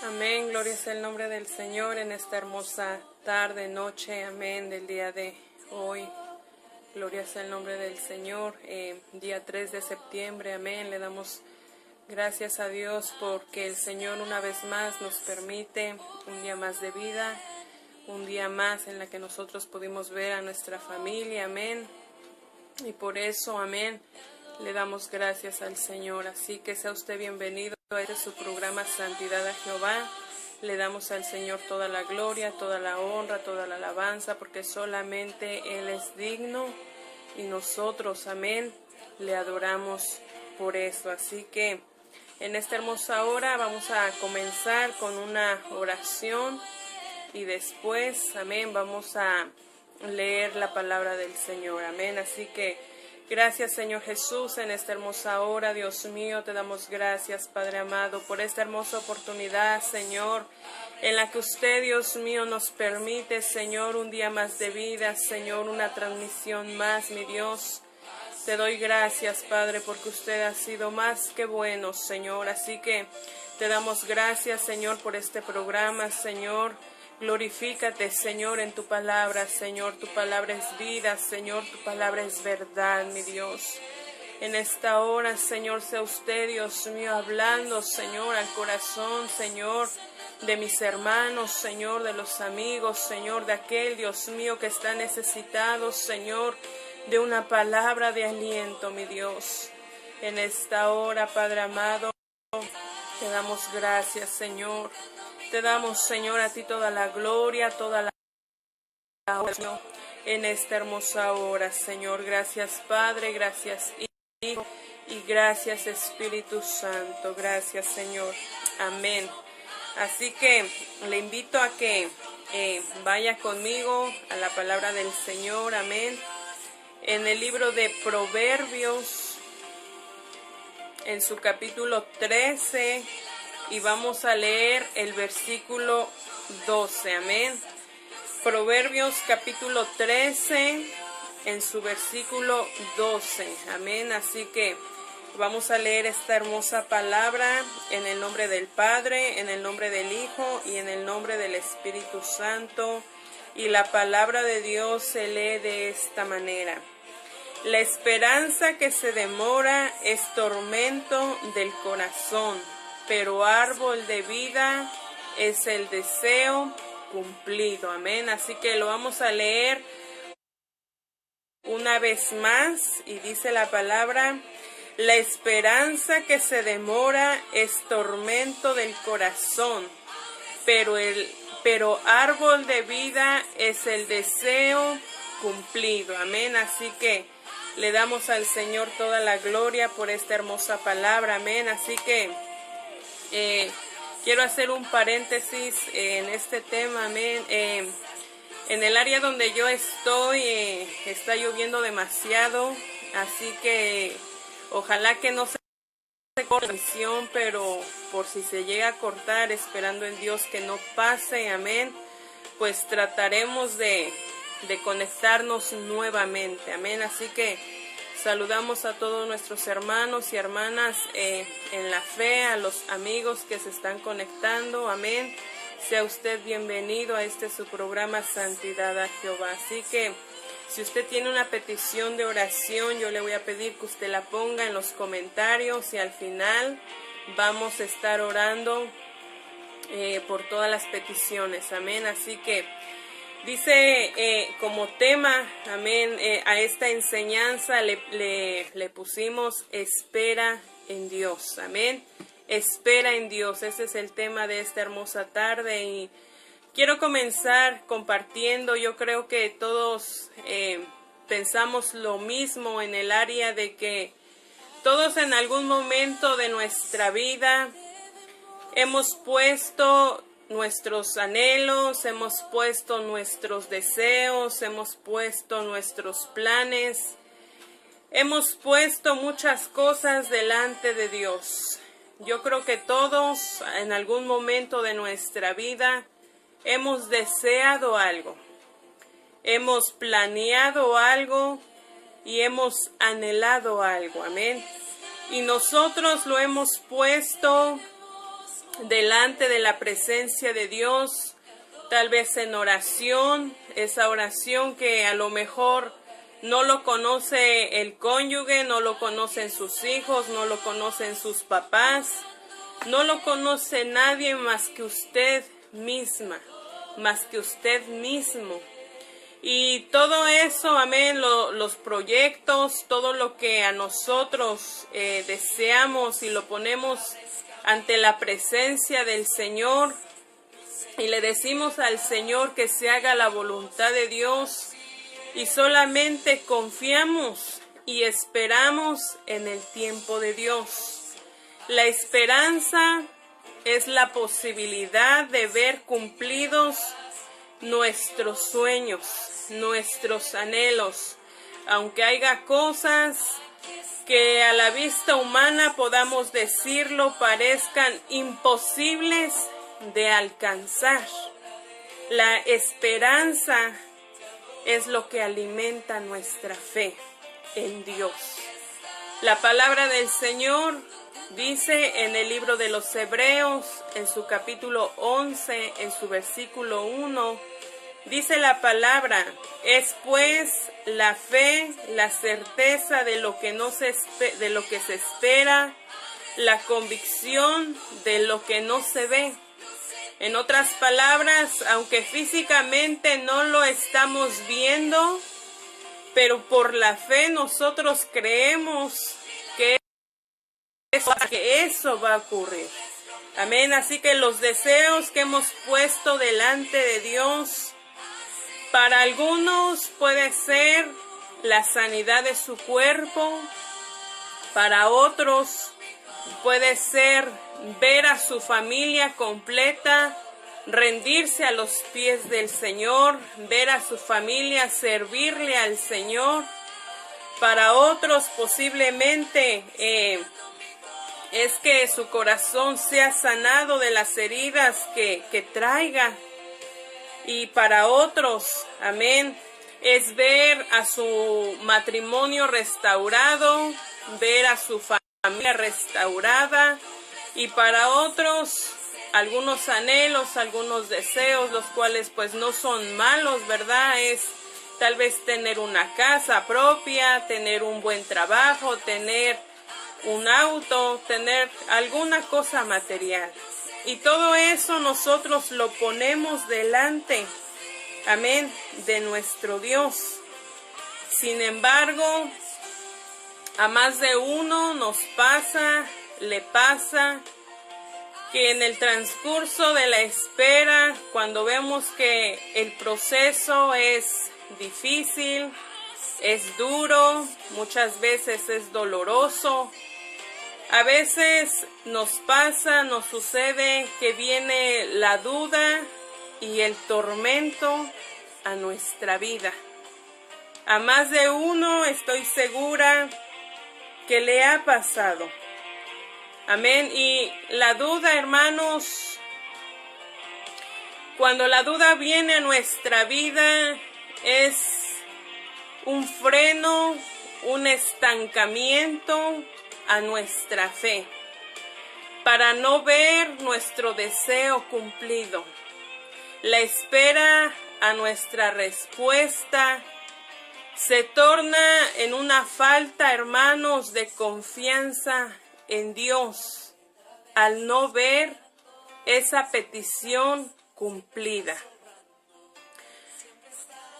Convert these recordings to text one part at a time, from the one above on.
Amén, gloria sea el nombre del Señor en esta hermosa tarde, noche, amén, del día de hoy. Gloria sea el nombre del Señor, día 3 de septiembre, amén. Le damos gracias a Dios porque el Señor una vez más nos permite un día más de vida, un día más en la que nosotros pudimos ver a nuestra familia, amén. Y por eso, amén, le damos gracias al Señor. Así que sea usted bienvenido a este su programa Santidad a Jehová. Le damos al Señor toda la gloria, toda la honra, toda la alabanza, porque solamente Él es digno y nosotros, amén, le adoramos por eso. Así que en esta hermosa hora vamos a comenzar con una oración y después, amén, vamos a leer la palabra del Señor, amén. Así que gracias, Señor Jesús, en esta hermosa hora, Dios mío, te damos gracias, Padre amado, por esta hermosa oportunidad, Señor, en la que usted, Dios mío, nos permite, Señor, un día más de vida, Señor, una transmisión más, mi Dios. Te doy gracias, Padre, porque usted ha sido más que bueno, Señor. Así que te damos gracias, Señor, por este programa, Señor. Glorifícate, Señor, en tu palabra, Señor. Tu palabra es vida, Señor. Tu palabra es verdad, mi Dios. En esta hora, Señor, sea usted, Dios mío, hablando, Señor, al corazón, Señor, de mis hermanos, Señor, de los amigos, Señor, de aquel, Dios mío, que está necesitado, Señor, de una palabra de aliento, mi Dios. En esta hora, Padre amado, te damos gracias, Señor. Te damos, Señor, a ti toda la gloria, toda la honra en esta hermosa hora, Señor. Gracias, Padre, gracias, Hijo, y gracias, Espíritu Santo. Gracias, Señor. Amén. Así que le invito a que vaya conmigo a la palabra del Señor. Amén. En el libro de Proverbios, en su capítulo 13, y vamos a leer el versículo 12, amén. Proverbios capítulo 13, en su versículo 12, amén. Así que vamos a leer esta hermosa palabra en el nombre del Padre, en el nombre del Hijo y en el nombre del Espíritu Santo. Y la palabra de Dios se lee de esta manera. La esperanza que se demora es tormento del corazón, pero árbol de vida es el deseo cumplido. Amén. Así que lo vamos a leer una vez más y dice la palabra: la esperanza que se demora es tormento del corazón, pero árbol de vida es el deseo cumplido. Amén. Así que le damos al Señor toda la gloria por esta hermosa palabra. Amén. Así que quiero hacer un paréntesis en este tema, amén. En el área donde yo estoy está lloviendo demasiado, así que ojalá que no se corte la transmisión, pero por si se llega a cortar, esperando en Dios que no pase, amén, pues trataremos de conectarnos nuevamente, amén. Así que saludamos a todos nuestros hermanos y hermanas en la fe, a los amigos que se están conectando, amén. Sea usted bienvenido a su programa Santidad a Jehová. Así que si usted tiene una petición de oración, yo le voy a pedir que usted la ponga en los comentarios y al final vamos a estar orando por todas las peticiones, amén. Así que dice como tema, amén, a esta enseñanza le pusimos espera en Dios, amén. Espera en Dios, ese es el tema de esta hermosa tarde y quiero comenzar compartiendo. Yo creo que todos pensamos lo mismo en el área de que todos en algún momento de nuestra vida hemos puesto nuestros anhelos, hemos puesto nuestros deseos, hemos puesto nuestros planes, hemos puesto muchas cosas delante de Dios. Yo creo que todos en algún momento de nuestra vida hemos deseado algo, hemos planeado algo y hemos anhelado algo, amén. Y nosotros lo hemos puesto delante de la presencia de Dios, tal vez en oración, esa oración que a lo mejor no lo conoce el cónyuge, no lo conocen sus hijos, no lo conocen sus papás, no lo conoce nadie más que usted misma, más que usted mismo. Y todo eso, amén, los proyectos, todo lo que a nosotros deseamos y lo ponemos ante la presencia del Señor y le decimos al Señor que se haga la voluntad de Dios y solamente confiamos y esperamos en el tiempo de Dios. La esperanza es la posibilidad de ver cumplidos nuestros sueños, nuestros anhelos, aunque haya cosas que a la vista humana podamos decirlo parezcan imposibles de alcanzar. La esperanza es lo que alimenta nuestra fe en Dios. La palabra del Señor dice en el libro de los Hebreos, en su capítulo 11, en su versículo 1, dice la palabra: es pues la fe, la certeza de lo que se espera, la convicción de lo que no se ve. En otras palabras, aunque físicamente no lo estamos viendo, pero por la fe nosotros creemos que eso va a ocurrir. Amén. Así que los deseos que hemos puesto delante de Dios, para algunos puede ser la sanidad de su cuerpo, para otros puede ser ver a su familia completa, rendirse a los pies del Señor, ver a su familia servirle al Señor. Para otros posiblemente es que su corazón sea sanado de las heridas que traiga. Y para otros, amén, es ver a su matrimonio restaurado, ver a su familia restaurada. Y para otros, algunos anhelos, algunos deseos, los cuales pues no son malos, ¿verdad? Es tal vez tener una casa propia, tener un buen trabajo, tener un auto, tener alguna cosa material. Y todo eso nosotros lo ponemos delante, amén, de nuestro Dios. Sin embargo, a más de uno le pasa que en el transcurso de la espera, cuando vemos que el proceso es difícil, es duro, muchas veces es doloroso, a veces nos sucede que viene la duda y el tormento a nuestra vida. A más de uno estoy segura que le ha pasado. Amén. Y la duda, hermanos, cuando la duda viene a nuestra vida, es un freno, un estancamiento a nuestra fe, para no ver nuestro deseo cumplido. La espera a nuestra respuesta se torna en una falta, hermanos, de confianza en Dios, al no ver esa petición cumplida.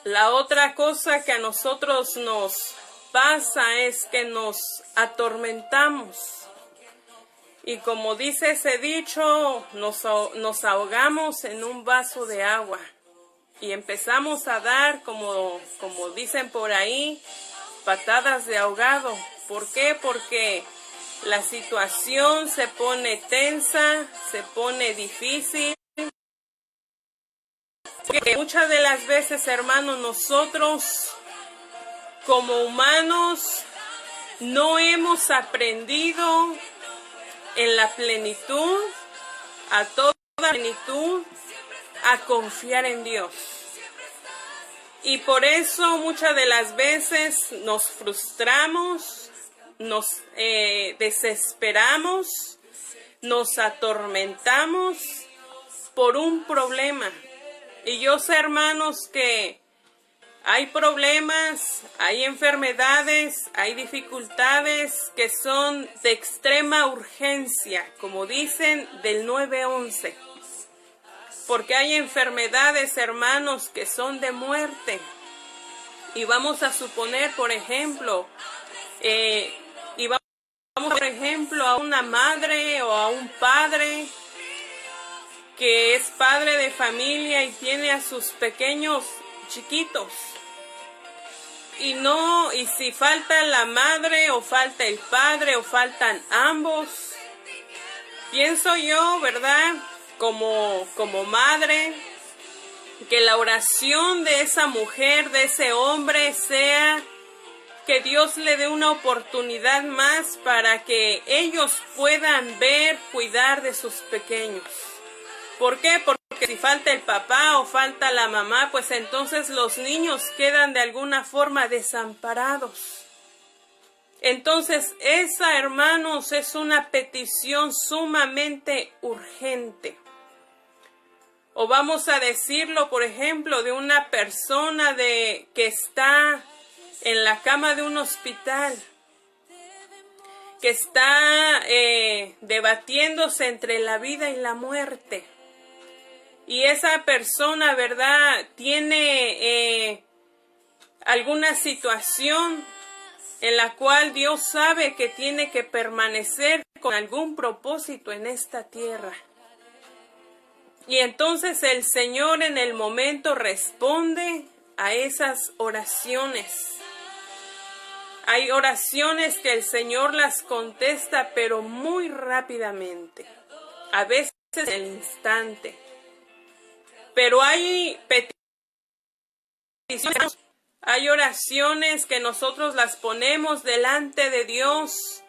La otra cosa que a nosotros nos pasa es que nos atormentamos. Y como dice ese dicho, nos ahogamos en un vaso de agua. Y empezamos a dar, como dicen por ahí, patadas de ahogado. ¿Por qué? Porque la situación se pone tensa, se pone difícil. Que muchas de las veces, hermanos, nosotros como humanos no hemos aprendido en la plenitud, a toda plenitud, a confiar en Dios. Y por eso muchas de las veces nos frustramos, nos desesperamos, nos atormentamos por un problema. Y yo sé, hermanos, que hay problemas, hay enfermedades, hay dificultades que son de extrema urgencia, como dicen del 911. Porque hay enfermedades, hermanos, que son de muerte. Y vamos a suponer, por ejemplo, a una madre o a un padre que es padre de familia y tiene a sus pequeños chiquitos. Y si falta la madre o falta el padre o faltan ambos, pienso yo, ¿verdad? Como madre, que la oración de esa mujer, de ese hombre, sea que Dios le dé una oportunidad más para que ellos puedan cuidar de sus pequeños. ¿Por qué? Porque si falta el papá o falta la mamá, pues entonces los niños quedan de alguna forma desamparados. Entonces, esa, hermanos, es una petición sumamente urgente. O vamos a decirlo, por ejemplo, de una persona que está en la cama de un hospital, que está debatiéndose entre la vida y la muerte. Y esa persona, ¿verdad?, tiene alguna situación en la cual Dios sabe que tiene que permanecer con algún propósito en esta tierra. Y entonces el Señor en el momento responde a esas oraciones. Hay oraciones que el Señor las contesta, pero muy rápidamente, a veces en el instante. Pero hay peticiones, hay oraciones que nosotros las ponemos delante de Dios.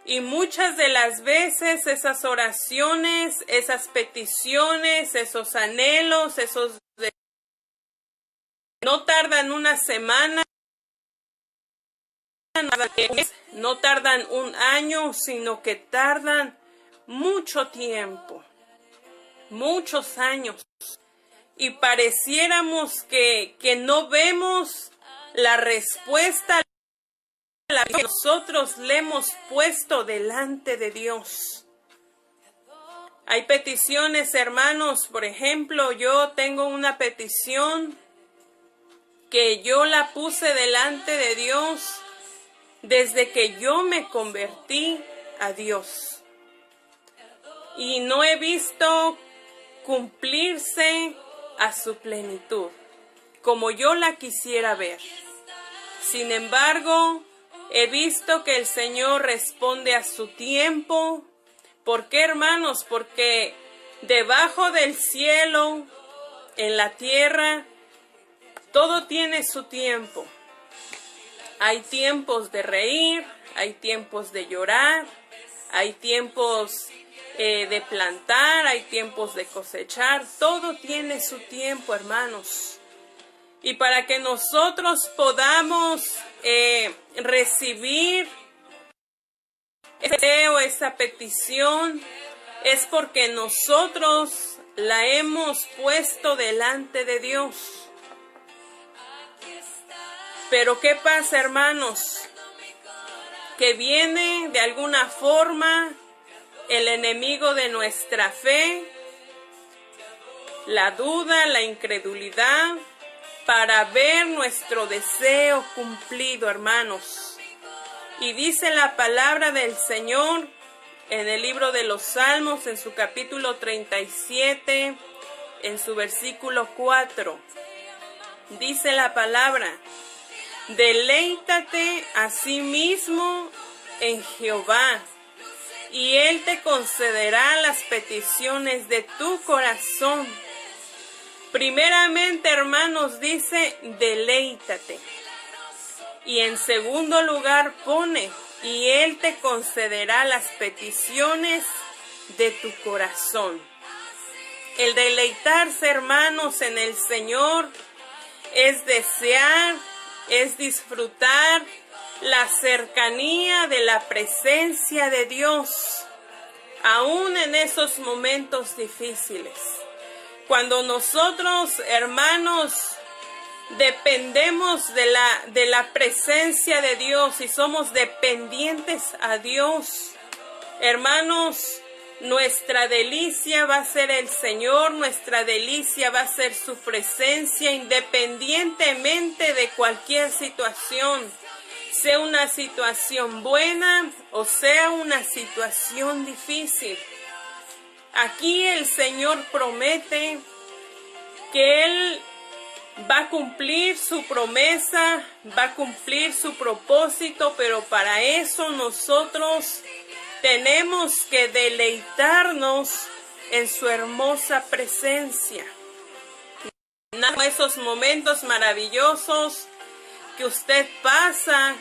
Y muchas de las veces esas oraciones, esas peticiones, esos anhelos, no tardan una semana, no tardan un año, sino que tardan mucho tiempo, muchos años. Y pareciéramos que no vemos la respuesta la que nosotros le hemos puesto delante de Dios. Hay peticiones, hermanos, por ejemplo, yo tengo una petición que yo la puse delante de Dios desde que yo me convertí a Dios. Y no he visto cumplirse a su plenitud, como yo la quisiera ver. Sin embargo, he visto que el Señor responde a su tiempo. ¿Por qué, hermanos? Porque debajo del cielo, en la tierra, todo tiene su tiempo. Hay tiempos de reír, hay tiempos de llorar, hay tiempos de plantar, hay tiempos de cosechar. Todo tiene su tiempo, hermanos. Y para que nosotros podamos recibir ese deseo, esa petición, es porque nosotros la hemos puesto delante de Dios. Pero ¿qué pasa, hermanos? Que viene de alguna forma el enemigo de nuestra fe, la duda, la incredulidad, para ver nuestro deseo cumplido, hermanos. Y dice la palabra del Señor en el libro de los Salmos, en su capítulo 37, en su versículo 4. Dice la palabra: deleítate a sí mismo en Jehová, y Él te concederá las peticiones de tu corazón. Primeramente, hermanos, dice deleítate. Y en segundo lugar pone: y Él te concederá las peticiones de tu corazón. El deleitarse, hermanos, en el Señor es desear, es disfrutar la cercanía de la presencia de Dios. aún en esos momentos difíciles. Cuando nosotros, hermanos, dependemos de la presencia de Dios y somos dependientes a Dios, hermanos, nuestra delicia va a ser el Señor, nuestra delicia va a ser su presencia, independientemente de cualquier situación, sea una situación buena o sea una situación difícil. Aquí el Señor promete que Él va a cumplir su promesa, va a cumplir su propósito, pero para eso nosotros tenemos que deleitarnos en su hermosa presencia. Esos momentos maravillosos que usted pasa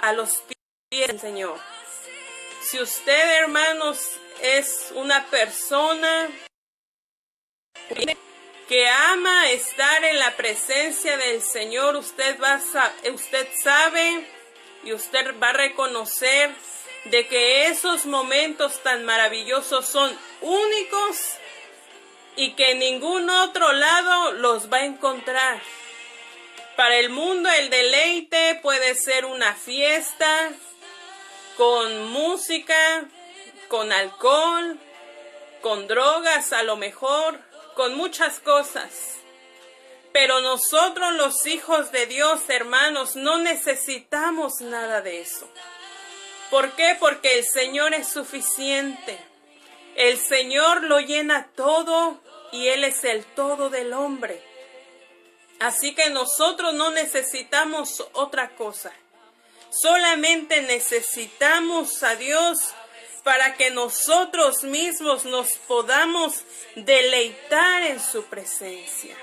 a los pies del Señor. Si usted, hermanos, es una persona que ama estar en la presencia del Señor, usted sabe y usted va a reconocer de que esos momentos tan maravillosos son únicos y que en ningún otro lado los va a encontrar. Para el mundo el deleite puede ser una fiesta con música, con alcohol, con drogas a lo mejor, con muchas cosas. Pero nosotros los hijos de Dios, hermanos, no necesitamos nada de eso. ¿Por qué? Porque el Señor es suficiente. El Señor lo llena todo y Él es el todo del hombre. Así que nosotros no necesitamos otra cosa. Solamente necesitamos a Dios para que nosotros mismos nos podamos deleitar en su presencia.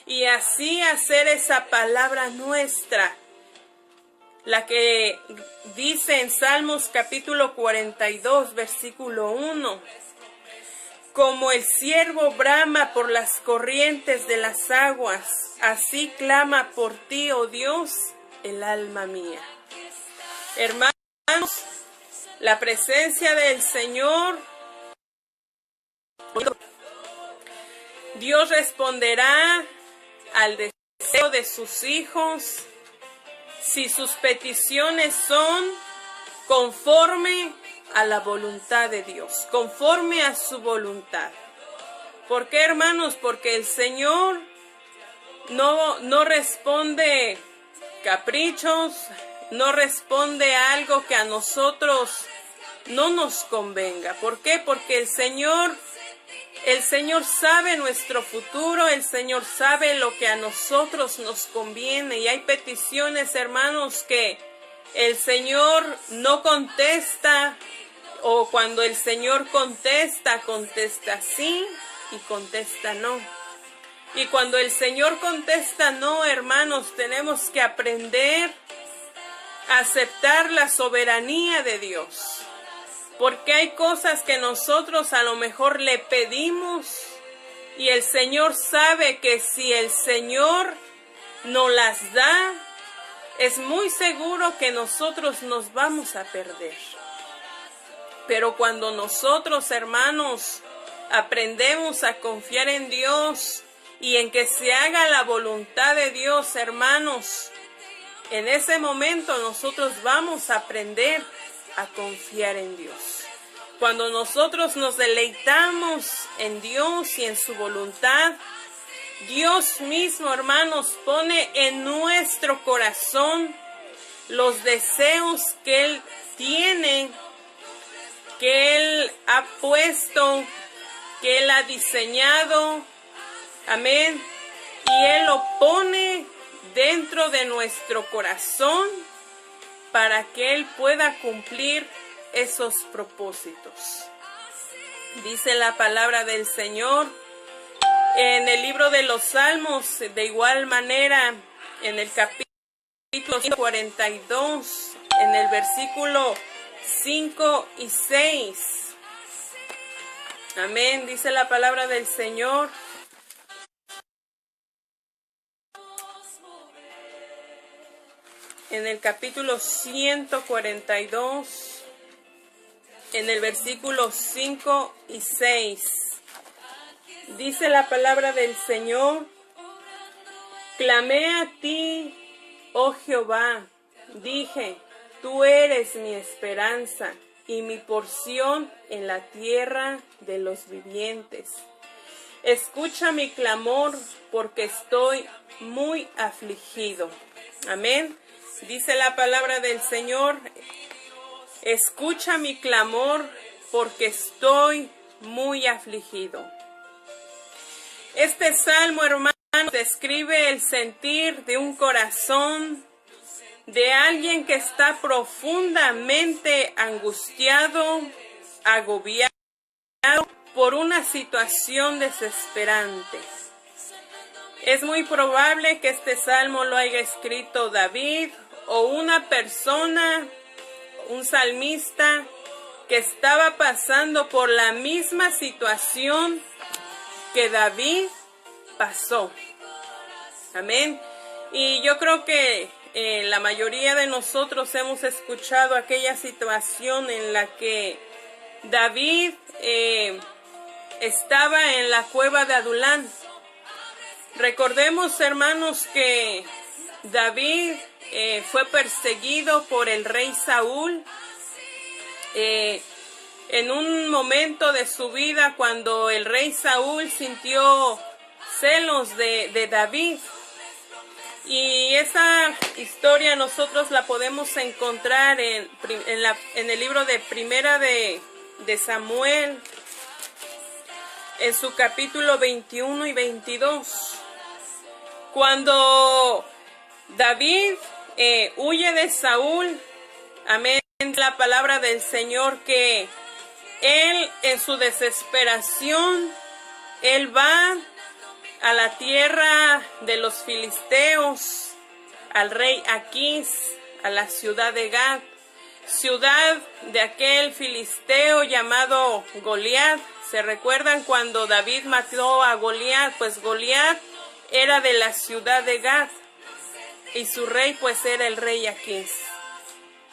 Y así hacer esa palabra nuestra. La que dice en Salmos capítulo 42, versículo 1. Como el ciervo brama por las corrientes de las aguas, así clama por ti, oh Dios, el alma mía. Hermanos, la presencia del Señor, Dios responderá al deseo de sus hijos si sus peticiones son conforme a la voluntad de Dios, conforme a su voluntad. ¿Por qué, hermanos? Porque el Señor no responde caprichos, no responde a algo que a nosotros no nos convenga. ¿Por qué? Porque el Señor sabe nuestro futuro, el Señor sabe lo que a nosotros nos conviene. Y hay peticiones, hermanos, que el Señor no contesta, o cuando el Señor contesta sí y contesta no. Y cuando el Señor contesta no, hermanos, tenemos que aprender a aceptar la soberanía de Dios. Porque hay cosas que nosotros a lo mejor le pedimos y el Señor sabe que si el Señor nos las da, es muy seguro que nosotros nos vamos a perder. Pero cuando nosotros, hermanos, aprendemos a confiar en Dios y en que se haga la voluntad de Dios, hermanos, en ese momento nosotros vamos a aprender a confiar en Dios. Cuando nosotros nos deleitamos en Dios y en su voluntad, Dios mismo, hermanos, pone en nuestro corazón los deseos que Él tiene, que Él ha puesto, que Él ha diseñado. Amén. Y Él lo pone dentro de nuestro corazón para que Él pueda cumplir esos propósitos. Dice la palabra del Señor en el libro de los Salmos, de igual manera, en el capítulo 42, en el versículo 5 y 6. Amén. Dice la palabra del Señor: en el capítulo 142, en el versículo 5 y 6. Dice la palabra del Señor: clamé a ti, oh Jehová, dije, tú eres mi esperanza y mi porción en la tierra de los vivientes. Escucha mi clamor, porque estoy muy afligido. Amén. Dice la palabra del Señor: escucha mi clamor, porque estoy muy afligido. Este salmo, hermano, describe el sentir de un corazón de alguien que está profundamente angustiado, agobiado por una situación desesperante. Es muy probable que este salmo lo haya escrito David o una persona, un salmista, que estaba pasando por la misma situación que David pasó. Amén. Y yo creo que la mayoría de nosotros hemos escuchado aquella situación en la que David estaba en la cueva de Adulán. Recordemos, hermanos, que David fue perseguido por el rey Saúl en un momento de su vida, cuando el rey Saúl sintió celos de David. Y esa historia nosotros la podemos encontrar en el libro de Primera de Samuel, en su capítulo 21 y 22. Cuando David huye de Saúl, amén, la palabra del Señor que él, en su desesperación, él va a la tierra de los filisteos, al rey Aquís, a la ciudad de Gat, ciudad de aquel filisteo llamado Goliat. ¿Se recuerdan cuando David mató a Goliat? Pues Goliat era de la ciudad de Gat y su rey pues era el rey Aquís.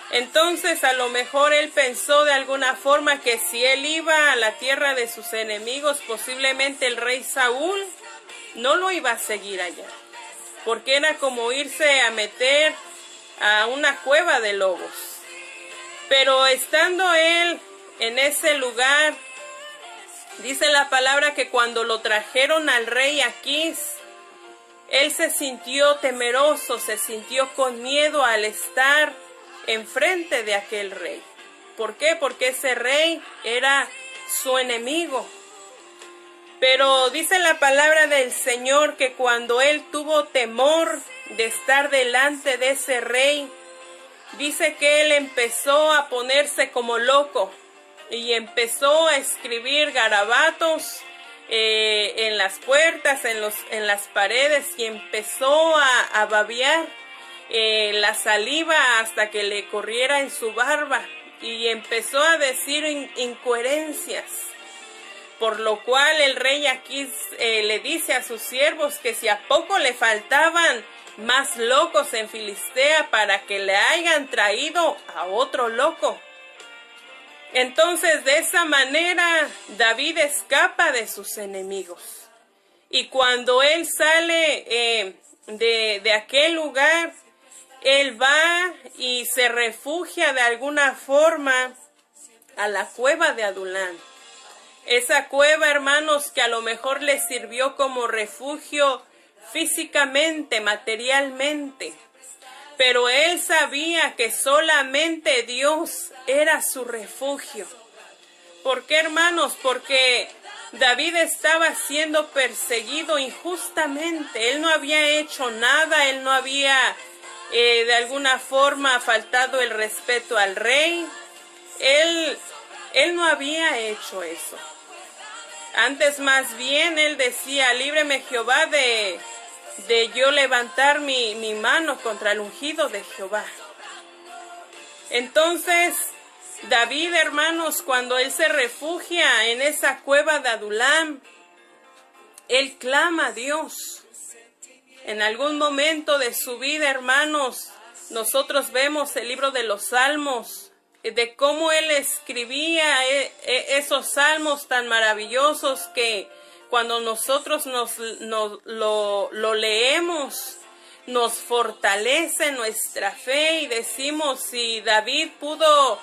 Entonces a lo mejor él pensó de alguna forma que si él iba a la tierra de sus enemigos, posiblemente el rey Saúl no lo iba a seguir allá, porque era como irse a meter a una cueva de lobos. Pero estando él en ese lugar, dice la palabra que cuando lo trajeron al rey Aquís, él se sintió temeroso, se sintió con miedo al estar enfrente de aquel rey. ¿Por qué? Porque ese rey era su enemigo. Pero dice la palabra del Señor que cuando él tuvo temor de estar delante de ese rey, dice que él empezó a ponerse como loco y empezó a escribir garabatos en las puertas, en las paredes, y empezó a babear la saliva hasta que le corriera en su barba, y empezó a decir incoherencias. Por lo cual el rey Aquís le dice a sus siervos que si a poco le faltaban más locos en Filistea para que le hayan traído a otro loco. Entonces de esa manera David escapa de sus enemigos. Y cuando él sale de aquel lugar, él va y se refugia de alguna forma a la cueva de Adulán. Esa cueva, hermanos, que a lo mejor le sirvió como refugio físicamente, materialmente. Pero él sabía que solamente Dios era su refugio. ¿Por qué, hermanos? Porque David estaba siendo perseguido injustamente. Él no había hecho nada, él no había de alguna forma faltado el respeto al rey. Él no había hecho eso. Antes, más bien, él decía: líbreme Jehová de yo levantar mi mano contra el ungido de Jehová. Entonces, David, hermanos, cuando él se refugia en esa cueva de Adulán, él clama a Dios. En algún momento de su vida, hermanos, nosotros vemos el libro de los Salmos, de cómo él escribía esos salmos tan maravillosos que cuando nosotros lo leemos, nos fortalece nuestra fe y decimos, si David pudo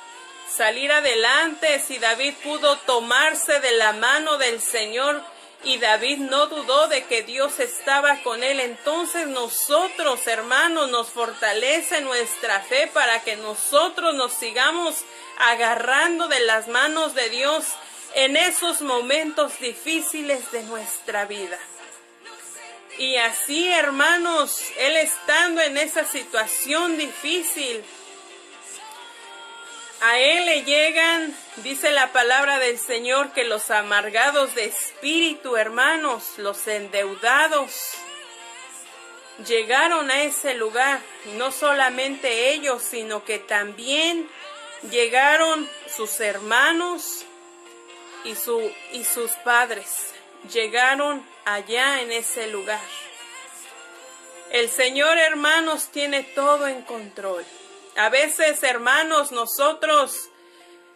salir adelante, si David pudo tomarse de la mano del Señor y David no dudó de que Dios estaba con él, entonces nosotros, hermanos, nos fortalece nuestra fe para que nosotros nos sigamos agarrando de las manos de Dios en esos momentos difíciles de nuestra vida. Y así, hermanos, él estando en esa situación difícil, a él le llegan, dice la palabra del Señor, que los amargados de espíritu, hermanos, los endeudados, llegaron a ese lugar. No solamente ellos, sino que también llegaron sus hermanos y sus padres. Llegaron allá en ese lugar. El Señor, hermanos, tiene todo en control. A veces, hermanos, nosotros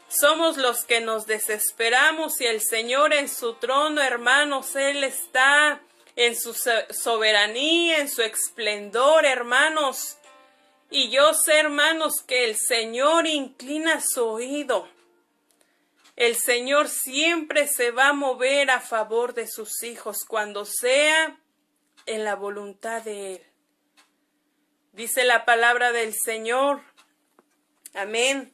somos los que nos desesperamos y el Señor en su trono, hermanos, Él está en su soberanía, en su esplendor, hermanos. Y yo sé, hermanos, que el Señor inclina su oído. El Señor siempre se va a mover a favor de sus hijos cuando sea en la voluntad de Él. Dice la palabra del Señor, amén,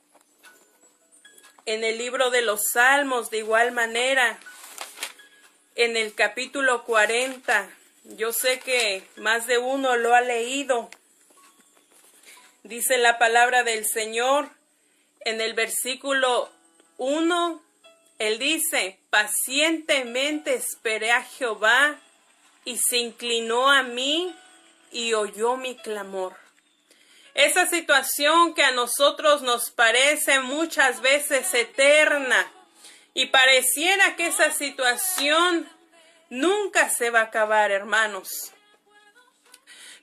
en el libro de los Salmos, de igual manera, en el capítulo 40, yo sé que más de uno lo ha leído. Dice la palabra del Señor, en el versículo 1, Él dice, pacientemente esperé a Jehová y se inclinó a mí y oyó mi clamor. Esa situación que a nosotros nos parece muchas veces eterna y pareciera que esa situación nunca se va a acabar, hermanos.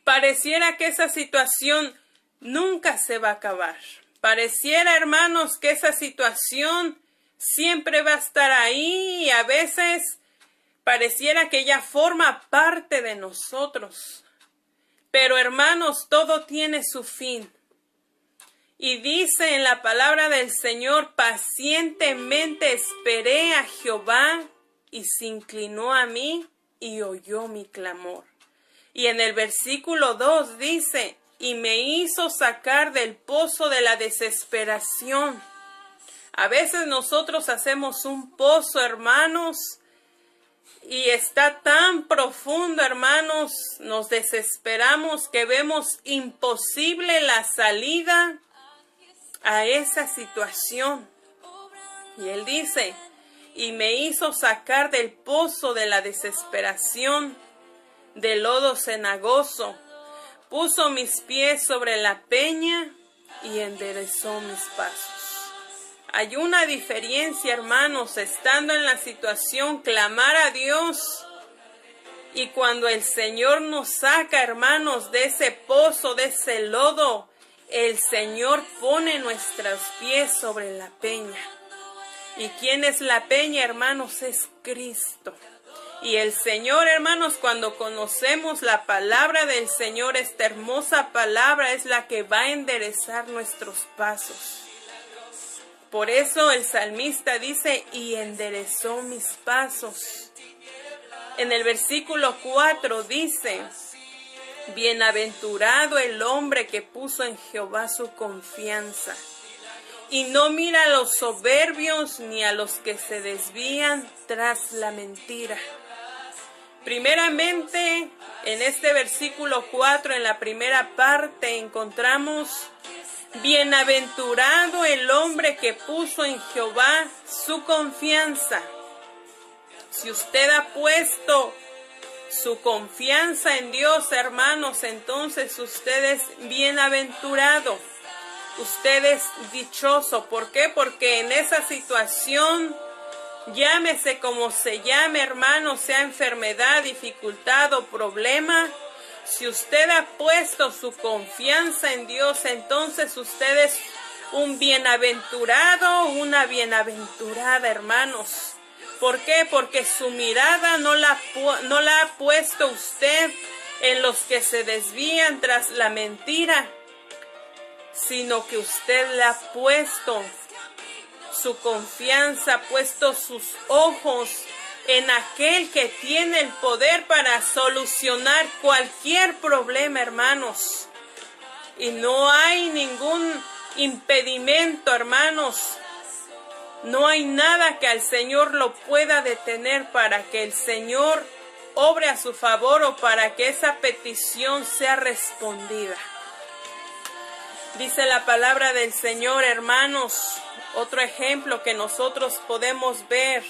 Pareciera que esa situación nunca se va a acabar. Pareciera, hermanos, que esa situación siempre va a estar ahí y a veces pareciera que ya forma parte de nosotros. Pero, hermanos, todo tiene su fin. Y dice en la palabra del Señor, pacientemente esperé a Jehová y se inclinó a mí y oyó mi clamor. Y en el versículo 2 dice, y me hizo sacar del pozo de la desesperación. A veces nosotros hacemos un pozo, hermanos, y está tan profundo, hermanos, nos desesperamos que vemos imposible la salida a esa situación. Y Él dice, y me hizo sacar del pozo de la desesperación, del lodo cenagoso, puso mis pies sobre la peña y enderezó mis pasos. Hay una diferencia, hermanos, estando en la situación, clamar a Dios. Y cuando el Señor nos saca, hermanos, de ese pozo, de ese lodo, el Señor pone nuestros pies sobre la peña. ¿Y quién es la peña, hermanos? Es Cristo. Y el Señor, hermanos, cuando conocemos la palabra del Señor, esta hermosa palabra es la que va a enderezar nuestros pasos. Por eso el salmista dice, y enderezó mis pasos. En el versículo 4 dice, bienaventurado el hombre que puso en Jehová su confianza, y no mira a los soberbios ni a los que se desvían tras la mentira. Primeramente, en este versículo 4, en la primera parte, encontramos, bienaventurado el hombre que puso en Jehová su confianza. Si usted ha puesto su confianza en Dios, hermanos, entonces usted es bienaventurado. Usted es dichoso. ¿Por qué? Porque en esa situación, llámese como se llame, hermano, sea enfermedad, dificultad o problema, si usted ha puesto su confianza en Dios, entonces usted es un bienaventurado, una bienaventurada, hermanos. ¿Por qué? Porque su mirada no la ha puesto usted en los que se desvían tras la mentira, sino que usted le ha puesto su confianza, ha puesto sus ojos en aquel que tiene el poder para solucionar cualquier problema, hermanos. Y no hay ningún impedimento, hermanos. No hay nada que al Señor lo pueda detener para que el Señor obre a su favor o para que esa petición sea respondida. Dice la palabra del Señor, hermanos, otro ejemplo que nosotros podemos ver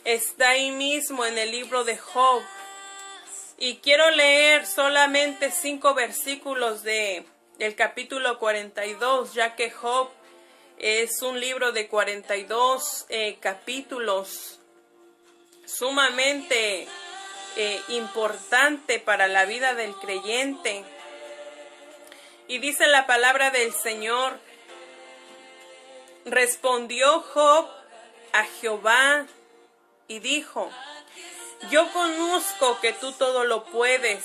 está ahí mismo en el libro de Job. Y quiero leer solamente 5 versículos del capítulo 42, ya que Job es un libro de 42 capítulos, sumamente importante para la vida del creyente. Y dice la palabra del Señor: respondió Job a Jehová y dijo: yo conozco que tú todo lo puedes,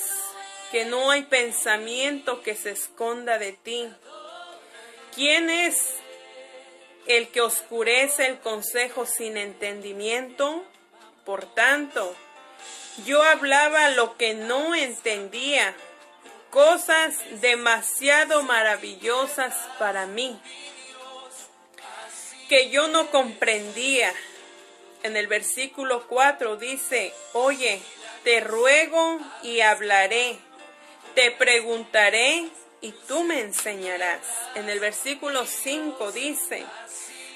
que no hay pensamiento que se esconda de ti. ¿Quién es el que oscurece el consejo sin entendimiento? Por tanto, yo hablaba lo que no entendía, cosas demasiado maravillosas para mí, que yo no comprendía. En el versículo 4 dice: oye, te ruego y hablaré, te preguntaré y tú me enseñarás. En el versículo 5 dice: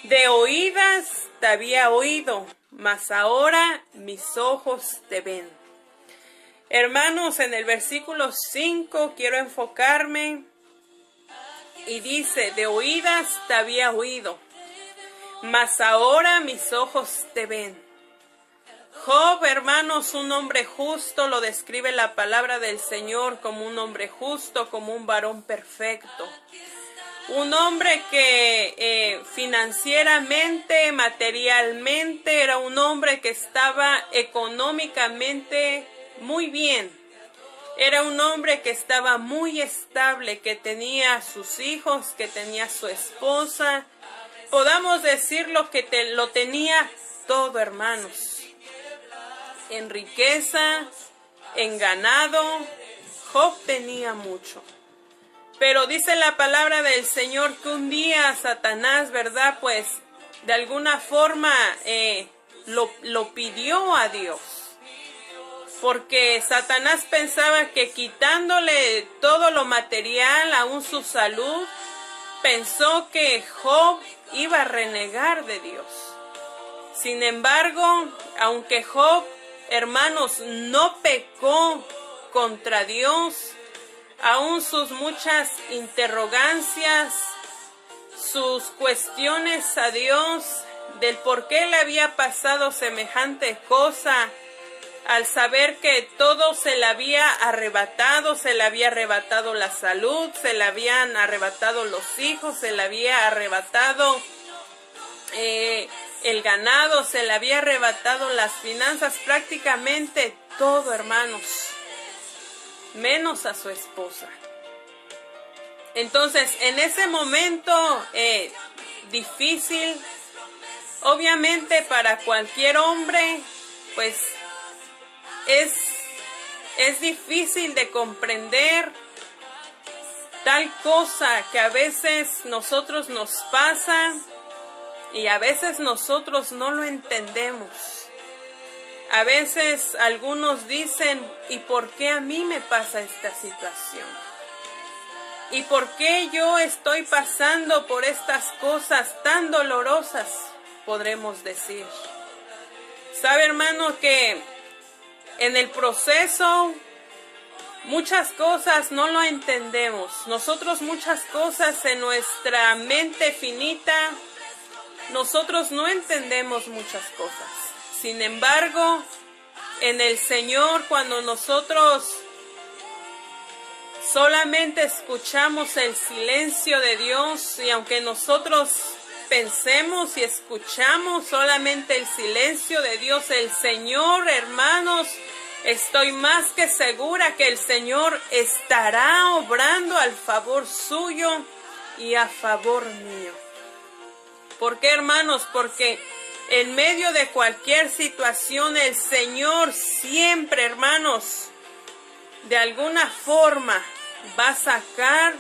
de oídas te había oído, mas ahora mis ojos te ven. Hermanos, en el versículo 5 quiero enfocarme y dice: de oídas te había oído, mas ahora mis ojos te ven. Job, hermanos, un hombre justo, lo describe la palabra del Señor como un hombre justo, como un varón perfecto. Un hombre que financieramente, materialmente, era un hombre que estaba económicamente muy bien. Era un hombre que estaba muy estable, que tenía a sus hijos, que tenía a su esposa. Podamos decirlo que lo tenía todo, hermanos. En riqueza, en ganado, Job tenía mucho. Pero dice la palabra del Señor que un día Satanás, ¿verdad? Pues de alguna forma lo pidió a Dios. Porque Satanás pensaba que quitándole todo lo material, aún su salud, pensó que Job iba a renegar de Dios. Sin embargo, aunque Job, hermanos, no pecó contra Dios, aún sus muchas interrogancias, sus cuestiones a Dios del por qué le había pasado semejante cosa, al saber que todo se le había arrebatado la salud, se le habían arrebatado los hijos, se le había arrebatado el ganado, se le había arrebatado las finanzas, prácticamente todo, hermanos, menos a su esposa. Entonces, en ese momento difícil, obviamente para cualquier hombre, pues es difícil de comprender tal cosa que a veces nosotros nos pasa y a veces nosotros no lo entendemos. A veces algunos dicen: ¿y por qué a mí me pasa esta situación? ¿Y por qué yo estoy pasando por estas cosas tan dolorosas? Podremos decir. ¿Sabe, hermano, que en el proceso muchas cosas no lo entendemos? Nosotros muchas cosas en nuestra mente finita, nosotros no entendemos muchas cosas. Sin embargo, en el Señor, cuando nosotros solamente escuchamos el silencio de Dios, y aunque nosotros pensemos y escuchamos solamente el silencio de Dios, el Señor, hermanos, estoy más que segura que el Señor estará obrando al favor suyo y a favor mío. ¿Por qué, hermanos? Porque en medio de cualquier situación, el Señor siempre, hermanos, de alguna forma va a sacar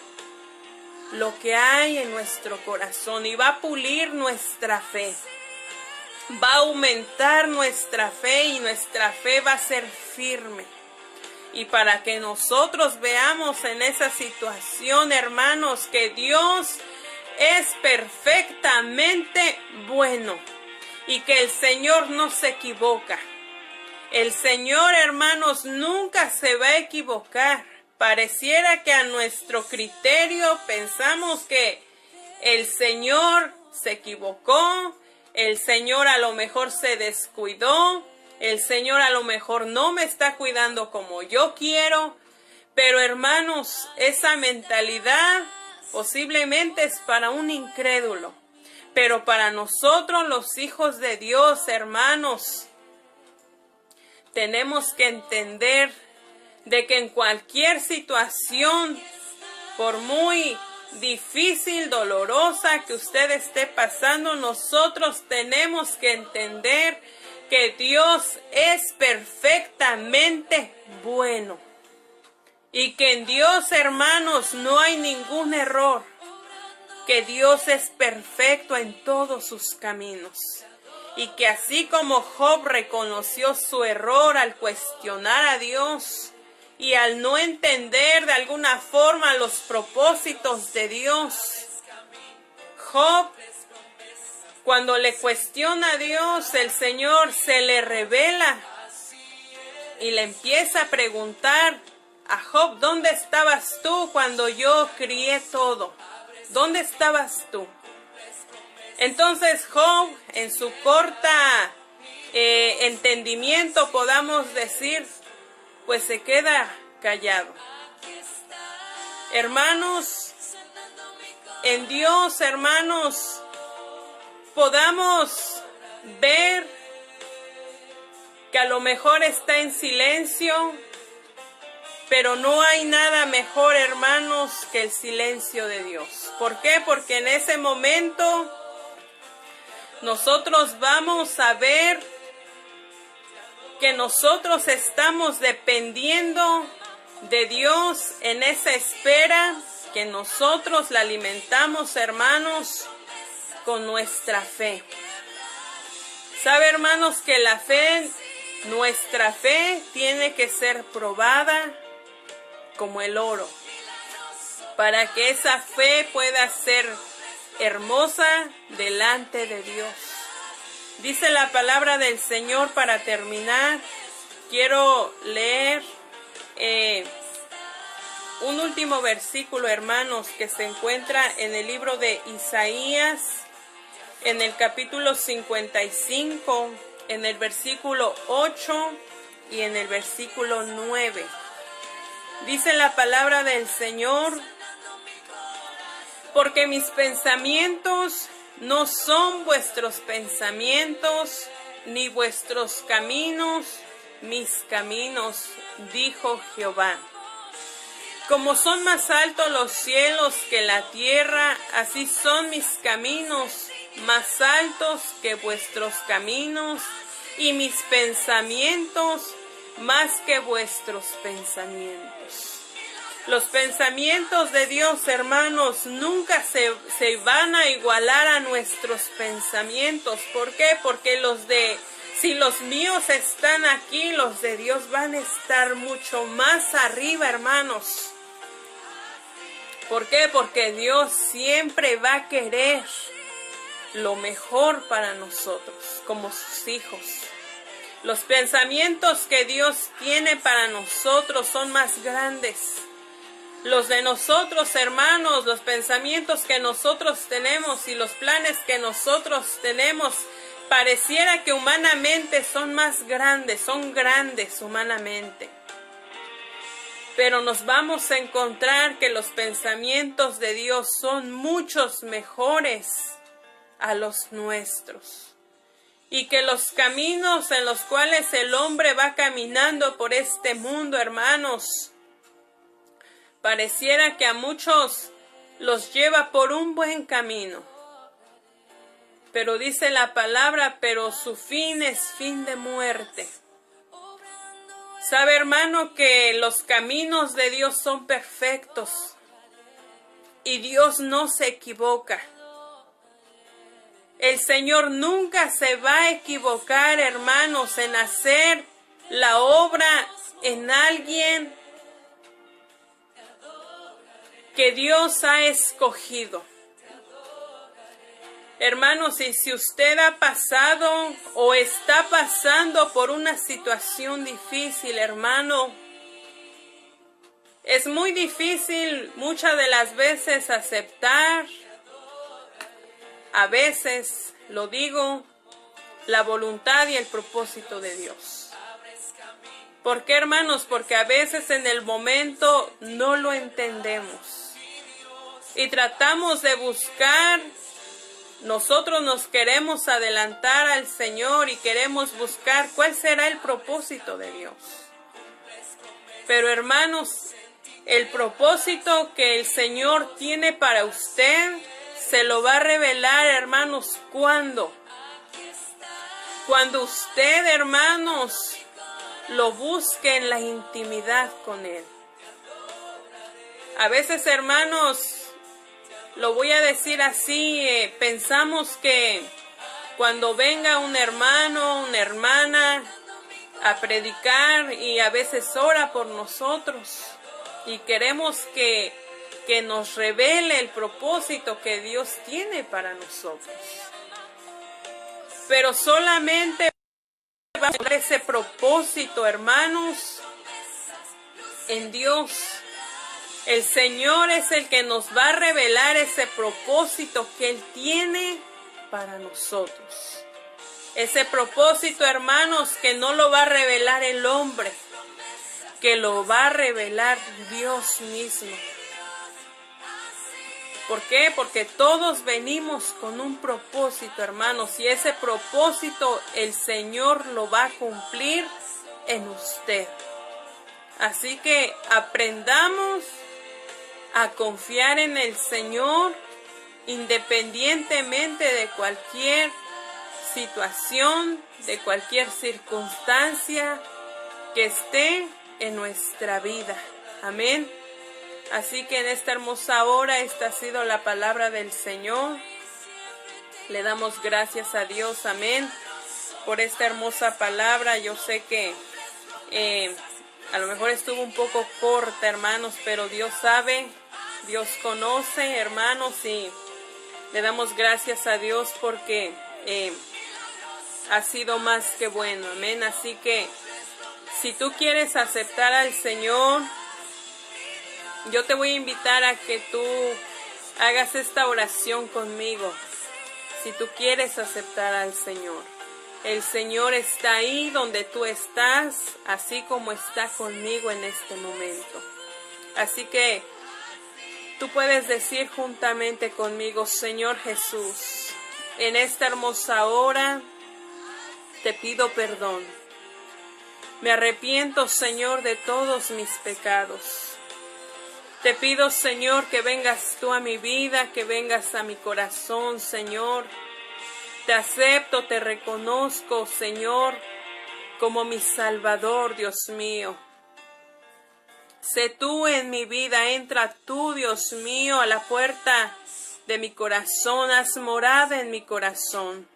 lo que hay en nuestro corazón y va a pulir nuestra fe. Va a aumentar nuestra fe y nuestra fe va a ser firme. Y para que nosotros veamos en esa situación, hermanos, que Dios es perfectamente bueno y que el Señor no se equivoca. El Señor, hermanos, nunca se va a equivocar. Pareciera que a nuestro criterio pensamos que el Señor se equivocó, el Señor a lo mejor se descuidó, el Señor a lo mejor no me está cuidando como yo quiero, pero hermanos, esa mentalidad posiblemente es para un incrédulo, pero para nosotros los hijos de Dios, hermanos, tenemos que entender de que en cualquier situación, por muy difícil, dolorosa que usted esté pasando, nosotros tenemos que entender que Dios es perfectamente bueno. Y que en Dios, hermanos, no hay ningún error. Que Dios es perfecto en todos sus caminos. Y que así como Job reconoció su error al cuestionar a Dios y al no entender de alguna forma los propósitos de Dios, Job, cuando le cuestiona a Dios, el Señor se le revela y le empieza a preguntar a Job: ¿dónde estabas tú cuando yo crié todo? ¿Dónde estabas tú? Entonces Job, en su corta entendimiento, podamos decir, pues se queda callado. Hermanos, en Dios, hermanos, podamos ver que a lo mejor está en silencio, pero no hay nada mejor, hermanos, que el silencio de Dios. ¿Por qué? Porque en ese momento nosotros vamos a ver que nosotros estamos dependiendo de Dios en esa espera, que nosotros la alimentamos, hermanos, con nuestra fe. ¿Sabe, hermanos, que la fe, nuestra fe, tiene que ser probada como el oro, para que esa fe pueda ser hermosa delante de Dios? Dice la palabra del Señor, para terminar, quiero leer un último versículo, hermanos, que se encuentra en el libro de Isaías, en el capítulo 55, en el versículo 8 y en el versículo 9. Dice la palabra del Señor: porque mis pensamientos no son vuestros pensamientos, ni vuestros caminos mis caminos, dijo Jehová. Como son más altos los cielos que la tierra, así son mis caminos más altos que vuestros caminos, y mis pensamientos más que vuestros pensamientos. Los pensamientos de Dios, hermanos, nunca se van a igualar a nuestros pensamientos. ¿Por qué? Porque si los míos están aquí, los de Dios van a estar mucho más arriba, hermanos. ¿Por qué? Porque Dios siempre va a querer lo mejor para nosotros, como sus hijos. Los pensamientos que Dios tiene para nosotros son más grandes. Los de nosotros, hermanos, los pensamientos que nosotros tenemos y los planes que nosotros tenemos, pareciera que humanamente son más grandes, son grandes humanamente. pero nos vamos a encontrar que los pensamientos de Dios son muchos mejores a los nuestros. Y que los caminos en los cuales el hombre va caminando por este mundo, hermanos, pareciera que a muchos los lleva por un buen camino. Pero dice la palabra, pero su fin es fin de muerte. Sabe, hermano, que los caminos de Dios son perfectos y Dios no se equivoca. El Señor nunca se va a equivocar, hermanos, en hacer la obra en alguien que Dios ha escogido. Hermanos, y si usted ha pasado o está pasando por una situación difícil, hermano, es muy difícil muchas de las veces aceptar, a veces, lo digo, la voluntad y el propósito de Dios. ¿Por qué, hermanos? Porque a veces en el momento no lo entendemos y tratamos de buscar. Nosotros nos queremos adelantar al Señor y queremos buscar cuál será el propósito de Dios. Pero hermanos, el propósito que el Señor tiene para usted se lo va a revelar, hermanos, ¿cuándo? Cuando usted, hermanos, lo busque en la intimidad con Él. A veces, hermanos, lo voy a decir así, pensamos que cuando venga un hermano, una hermana a predicar y a veces ora por nosotros y queremos que nos revele el propósito que Dios tiene para nosotros. Pero solamente va a ser ese propósito, hermanos, en Dios. El Señor es el que nos va a revelar ese propósito que Él tiene para nosotros. Ese propósito, hermanos, que no lo va a revelar el hombre, que lo va a revelar Dios mismo. ¿Por qué? Porque todos venimos con un propósito, hermanos, y ese propósito el Señor lo va a cumplir en usted. Así que aprendamos a confiar en el Señor independientemente de cualquier situación, de cualquier circunstancia que esté en nuestra vida. Amén. Así que en esta hermosa hora, esta ha sido la palabra del Señor. Le damos gracias a Dios, amén, por esta hermosa palabra. Yo sé que a lo mejor estuvo un poco corta, hermanos, pero Dios sabe, Dios conoce, hermanos, y le damos gracias a Dios porque ha sido más que bueno, amén. Así que si tú quieres aceptar al Señor, yo te voy a invitar a que tú hagas esta oración conmigo. Si tú quieres aceptar al Señor, el Señor está ahí donde tú estás, así como está conmigo en este momento. Así que tú puedes decir juntamente conmigo: Señor Jesús, en esta hermosa hora te pido perdón. Me arrepiento, Señor, de todos mis pecados. Te pido, Señor, que vengas tú a mi vida, que vengas a mi corazón, Señor. Te acepto, te reconozco, Señor, como mi Salvador, Dios mío. Sé tú en mi vida, entra tú, Dios mío, a la puerta de mi corazón, haz morada en mi corazón.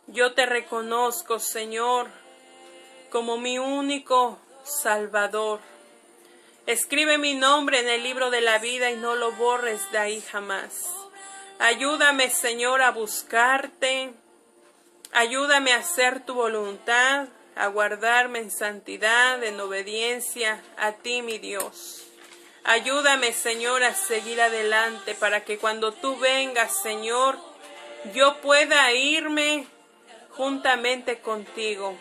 Yo te reconozco, Señor, como mi único Salvador. Escribe mi nombre en el libro de la vida y no lo borres de ahí jamás. Ayúdame, Señor, a buscarte. Ayúdame a hacer tu voluntad, a guardarme en santidad, en obediencia a ti, mi Dios. Ayúdame, Señor, a seguir adelante para que cuando tú vengas, Señor, yo pueda irme juntamente contigo.